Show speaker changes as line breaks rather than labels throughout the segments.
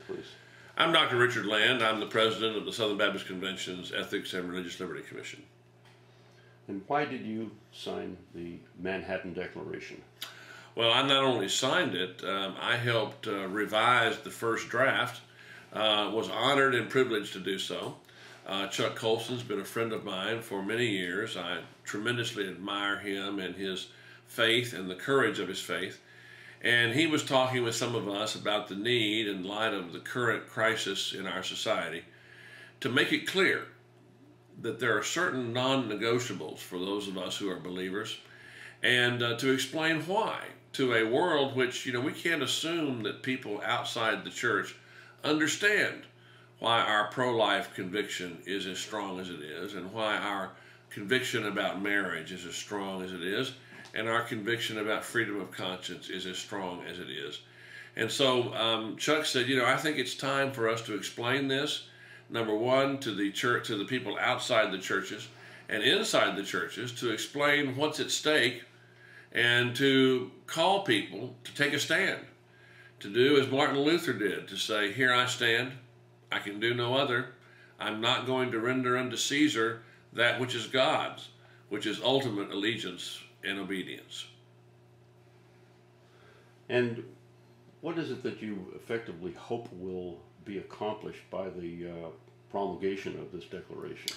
please.
I'm Dr. Richard Land. I'm the president of the Southern Baptist Convention's Ethics and Religious Liberty Commission.
And why did you sign the Manhattan Declaration?
Well, I not only signed it, I helped revise the first draft, was honored and privileged to do so. Chuck Colson's been a friend of mine for many years. I tremendously admire him and his faith and the courage of his faith. And he was talking with some of us about the need, in light of the current crisis in our society, to make it clear that there are certain non-negotiables for those of us who are believers, and to explain why to a world which, we can't assume that people outside the church understand why our pro-life conviction is as strong as it is, and why our conviction about marriage is as strong as it is, and our conviction about freedom of conscience is as strong as it is. And so Chuck said, I think it's time for us to explain this, number one, to the church, to the people outside the churches, and inside the churches, to explain what's at stake, and to call people to take a stand, to do as Martin Luther did, to say, here I stand, I can do no other, I'm not going to render unto Caesar that which is God's, which is ultimate allegiance and obedience.
And what is it that you effectively hope will be accomplished by the promulgation of this declaration?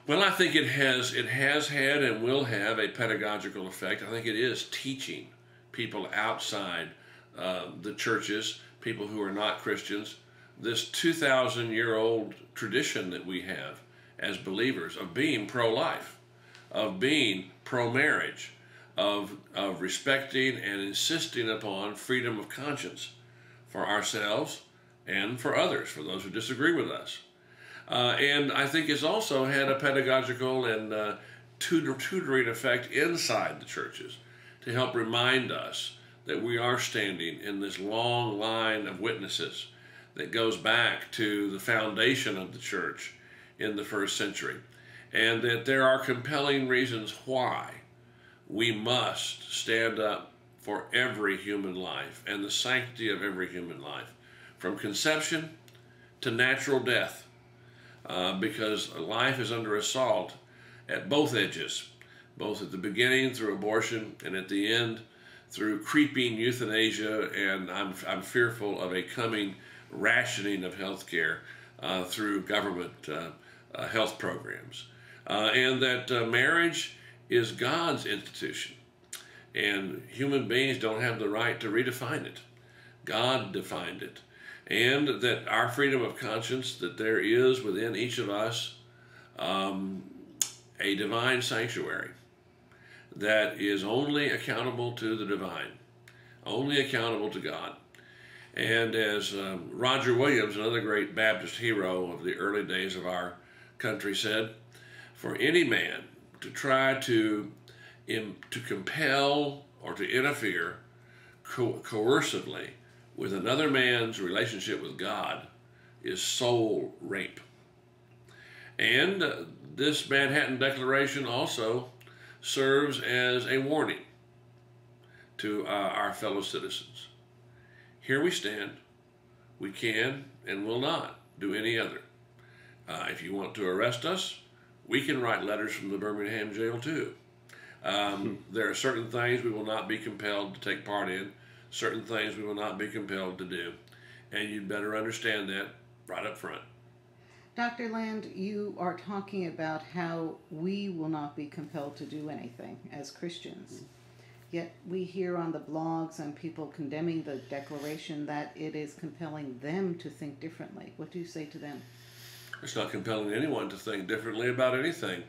Well, I think it has had and will have a pedagogical effect. I think it is teaching people outside the churches, people who are not Christians, this 2,000-year-old tradition that we have as believers of being pro-life, of being pro-marriage, of respecting and insisting upon freedom of conscience for ourselves and for others, for those who disagree with us. And I think it's also had a pedagogical and tutoring effect inside the churches to help remind us that we are standing in this long line of witnesses that goes back to the foundation of the church in the first century, and that there are compelling reasons why we must stand up for every human life and the sanctity of every human life, from conception to natural death, because life is under assault at both edges, both at the beginning through abortion and at the end through creeping euthanasia, and I'm fearful of a coming rationing of health care through government health programs. And that marriage is God's institution, and human beings don't have the right to redefine it. God defined it. And that our freedom of conscience, that there is within each of us a divine sanctuary that is only accountable to the divine, only accountable to God. And as Roger Williams, another great Baptist hero of the early days of our country, said, for any man to try to compel or to interfere coercively with another man's relationship with God is soul rape. And this Manhattan Declaration also serves as a warning to our fellow citizens. Here we stand. We can and will not do any other. If you want to arrest us, we can write letters from the Birmingham jail too. There are certain things we will not be compelled to take part in, certain things we will not be compelled to do, and you'd better understand that right up front.
Dr. Land, you are talking about how we will not be compelled to do anything as Christians. Yet we hear on the blogs and people condemning the declaration that it is compelling them to think differently. What do you say to them?
It's not compelling anyone to think differently about anything.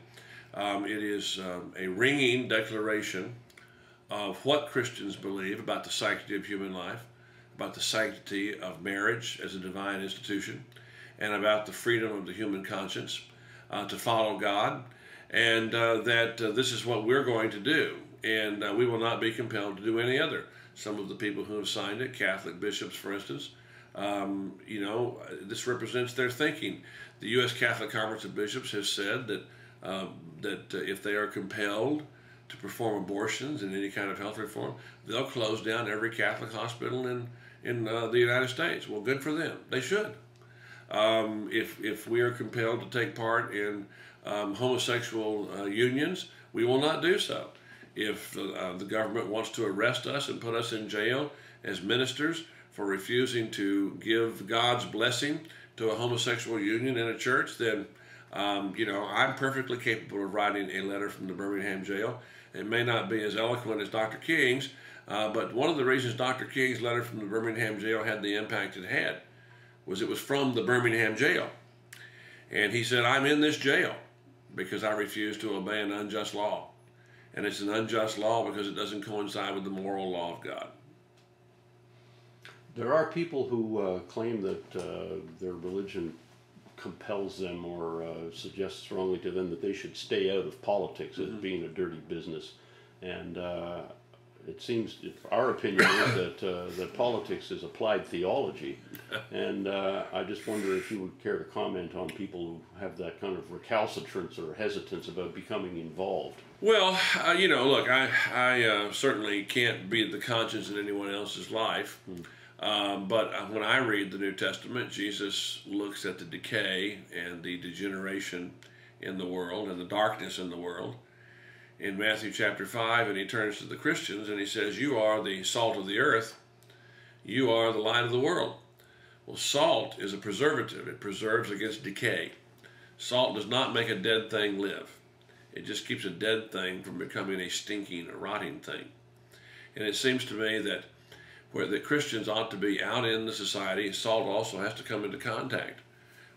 It is a ringing declaration of what Christians believe about the sanctity of human life, about the sanctity of marriage as a divine institution, and about the freedom of the human conscience to follow God, and that this is what we're going to do, and we will not be compelled to do any other. Some of the people who have signed it, Catholic bishops, for instance, this represents their thinking. The U.S. Catholic Conference of Bishops has said that if they are compelled to perform abortions and any kind of health reform, they'll close down every Catholic hospital in the United States. Well, good for them. They should. If we are compelled to take part in homosexual unions, we will not do so. If the government wants to arrest us and put us in jail as ministers for refusing to give God's blessing to a homosexual union in a church, then I'm perfectly capable of writing a letter from the Birmingham jail. It may not be as eloquent as Dr. King's, but one of the reasons Dr. King's letter from the Birmingham jail had the impact it had was it was from the Birmingham jail. And he said, I'm in this jail because I refuse to obey an unjust law. And it's an unjust law because it doesn't coincide with the moral law of God.
There are people who claim that their religion compels them or suggests strongly to them that they should stay out of politics as being a dirty business. And it seems, our opinion is that politics is applied theology. And I just wonder if you would care to comment on people who have that kind of recalcitrance or hesitance about becoming involved.
Well, look, I certainly can't be the conscience in anyone else's life. But when I read the New Testament, Jesus looks at the decay and the degeneration in the world and the darkness in the world in Matthew chapter 5, and he turns to the Christians and he says, you are the salt of the earth, you are the light of the world. Well, salt is a preservative. It preserves against decay. Salt does not make a dead thing live. It just keeps a dead thing from becoming a stinking, a rotting thing. And it seems to me that where the Christians ought to be out in the society, salt also has to come into contact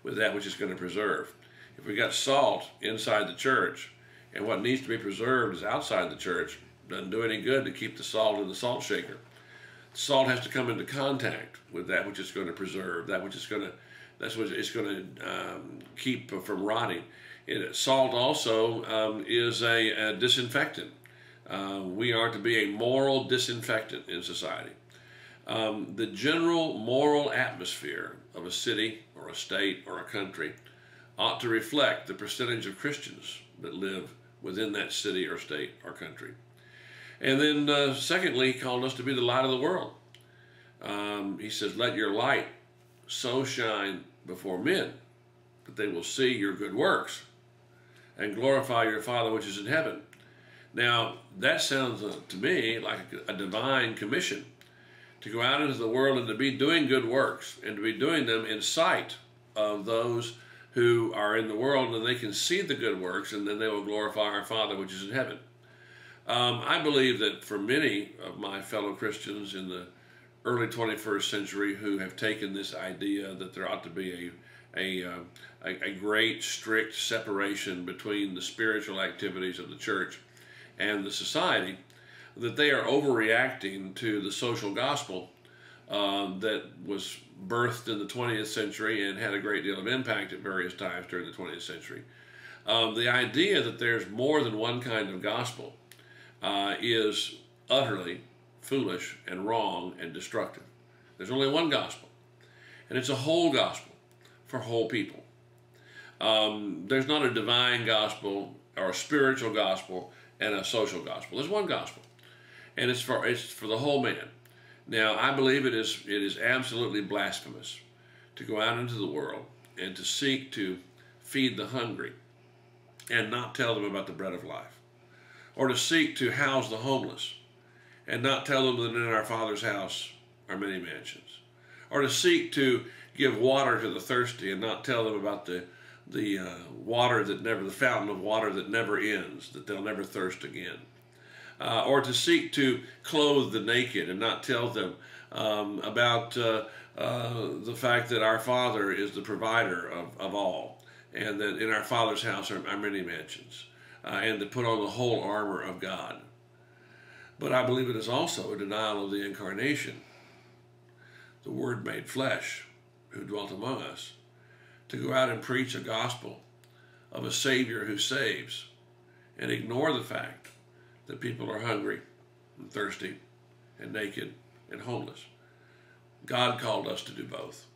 with that which is going to preserve. If we got salt inside the church and what needs to be preserved is outside the church, it doesn't do any good to keep the salt in the salt shaker. The salt has to come into contact with that which is going to preserve, that's what it's going to keep from rotting. Salt also is a disinfectant. We are to be a moral disinfectant in society. The general moral atmosphere of a city or a state or a country ought to reflect the percentage of Christians that live within that city or state or country. And then secondly, he called us to be the light of the world. He says, let your light so shine before men that they will see your good works and glorify your Father which is in heaven. Now, that sounds to me like a divine commission, to go out into the world and to be doing good works and to be doing them in sight of those who are in the world, and they can see the good works and then they will glorify our Father which is in heaven. I believe that for many of my fellow Christians in the early 21st century who have taken this idea that there ought to be a great strict separation between the spiritual activities of the church and the society, that they are overreacting to the social gospel that was birthed in the 20th century and had a great deal of impact at various times during the 20th century. The idea that there's more than one kind of gospel is utterly foolish and wrong and destructive. There's only one gospel, and it's a whole gospel for whole people. There's not a divine gospel or a spiritual gospel and a social gospel. There's one gospel, and it's for the whole man. Now, I believe it is absolutely blasphemous to go out into the world and to seek to feed the hungry and not tell them about the bread of life, or to seek to house the homeless and not tell them that in our Father's house are many mansions, or to seek to give water to the thirsty and not tell them about the water that never, the fountain of water that never ends, that they'll never thirst again. Or to seek to clothe the naked and not tell them about the fact that our Father is the provider of all, and that in our Father's house are many mansions, and to put on the whole armor of God. But I believe it is also a denial of the incarnation, the Word made flesh, who dwelt among us, to go out and preach a gospel of a Savior who saves and ignore the fact that people are hungry and thirsty and naked and homeless. God called us to do both.